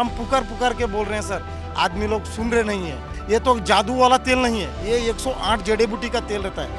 हम पुकार पुकार के बोल रहे हैं सर, आदमी लोग सुन रहे नहीं है। ये तो जादू वाला तेल नहीं है, ये 108 जड़ी बूटी का तेल रहता है।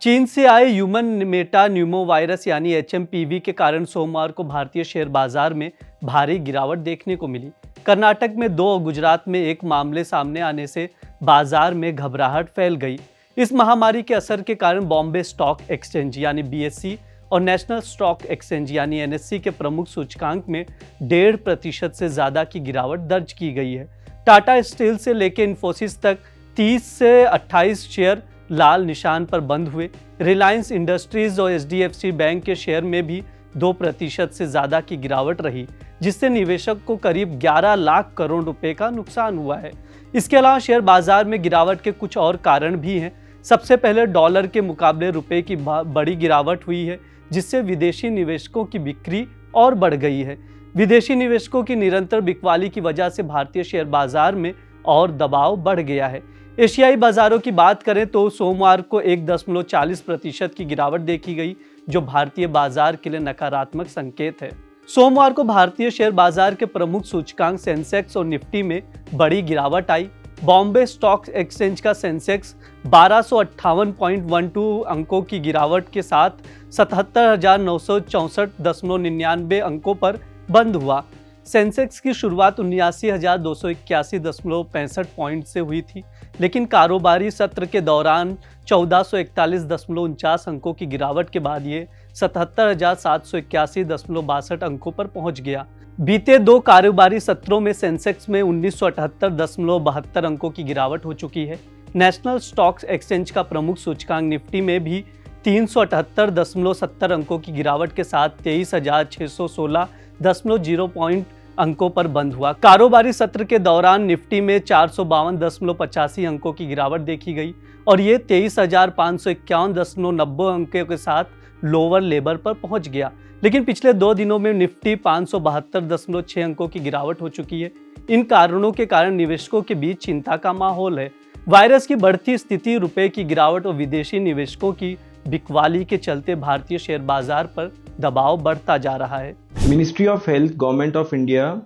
चीन से आए ह्यूमन मेटा न्यूमोवायरस यानी HMPV के कारण सोमवार को भारतीय शेयर बाजार में भारी गिरावट देखने को मिली। कर्नाटक में 2 और गुजरात में 1 मामले सामने आने से बाजार में घबराहट फैल गई। इस महामारी के असर के कारण बॉम्बे स्टॉक एक्सचेंज यानी BSE और नेशनल स्टॉक एक्सचेंज यानी NSE के प्रमुख सूचकांक में 1.5% से ज्यादा की गिरावट दर्ज की गई है। टाटा स्टील से लेकर इन्फोसिस तक 30 से 28 शेयर लाल निशान पर बंद हुए। रिलायंस इंडस्ट्रीज और HDFC बैंक के शेयर में भी 2% से ज्यादा की गिरावट रही, जिससे निवेशक को करीब 11 लाख करोड़ रुपए का नुकसान हुआ है। इसके अलावा शेयर बाजार में गिरावट के कुछ और कारण भी हैं। सबसे पहले डॉलर के मुकाबले रुपए की बड़ी गिरावट हुई है, जिससे विदेशी निवेशकों की बिक्री और बढ़ गई है। विदेशी निवेशकों की निरंतर बिकवाली की वजह से भारतीय शेयर बाजार में और दबाव बढ़ गया है। एशियाई बाजारों की बात करें तो सोमवार को 1.40% की गिरावट देखी गई, जो भारतीय बाजार के लिए नकारात्मक संकेत है। सोमवार को भारतीय शेयर बाजार के प्रमुख सूचकांक सेंसेक्स और निफ्टी में बड़ी गिरावट आई। बॉम्बे स्टॉक एक्सचेंज का सेंसेक्स 1258.12 अंकों की गिरावट के साथ 77,964.99 अंकों पर बंद हुआ। सेंसेक्स की शुरुआत 79,281.65 पॉइंट से हुई थी, लेकिन कारोबारी सत्र के दौरान 1441.49 अंकों की गिरावट के बाद ये 77,781.62 अंकों पर पहुंच गया। बीते 2 कारोबारी सत्रों में सेंसेक्स में 1978.72 अंकों की गिरावट हो चुकी है। नेशनल स्टॉक एक्सचेंज का प्रमुख सूचकांक निफ्टी में भी 378.70 अंकों की गिरावट के साथ 23,616.0 पॉइंट अंकों पर बंद हुआ। कारोबारी सत्र के दौरान निफ्टी में 452.85 अंकों की गिरावट देखी गई और ये 23,551.90 अंकों के साथ लोअर लेवल पर पहुंच गया। लेकिन पिछले 2 दिनों में निफ्टी 572.6 अंकों की गिरावट हो चुकी है। इन कारणों के कारण निवेशकों के बीच चिंता का माहौल है। वायरस की बढ़ती स्थिति, रुपए की गिरावट और विदेशी निवेशकों की बिकवाली के चलते भारतीय शेयर बाजार पर दबाव बढ़ता जा रहा है। Ministry of health, government of India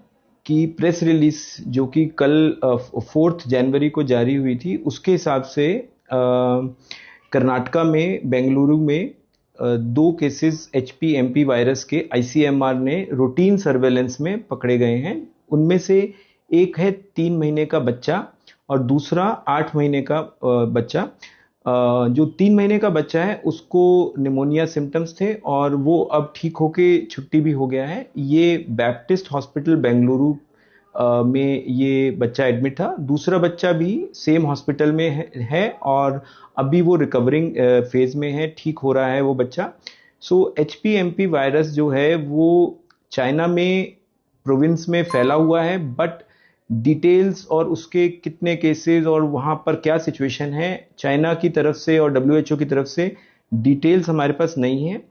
की प्रेस रिलीज जो कि कल 4 जनवरी को जारी हुई थी, उसके हिसाब से कर्नाटका में, बेंगलुरु में 2 केसेस HPMP वायरस के ICMR ने रूटीन सर्वेलेंस में पकड़े गए हैं। उनमें से एक है 3 महीने का बच्चा और दूसरा 8 महीने का बच्चा। जो 3 महीने का बच्चा है उसको निमोनिया सिम्टम्स थे और वो अब ठीक होके छुट्टी भी हो गया है। ये बैप्टिस्ट हॉस्पिटल बेंगलुरु में ये बच्चा एडमिट था। दूसरा बच्चा भी सेम हॉस्पिटल में है और अभी वो रिकवरिंग फेज में है, ठीक हो रहा है वो बच्चा। सो HPMP वायरस जो है वो चाइना में प्रोविंस में फैला हुआ है, बट डिटेल्स और उसके कितने केसेस और वहाँ पर क्या सिचुएशन है, चाइना की तरफ से और WHO की तरफ से डिटेल्स हमारे पास नहीं है।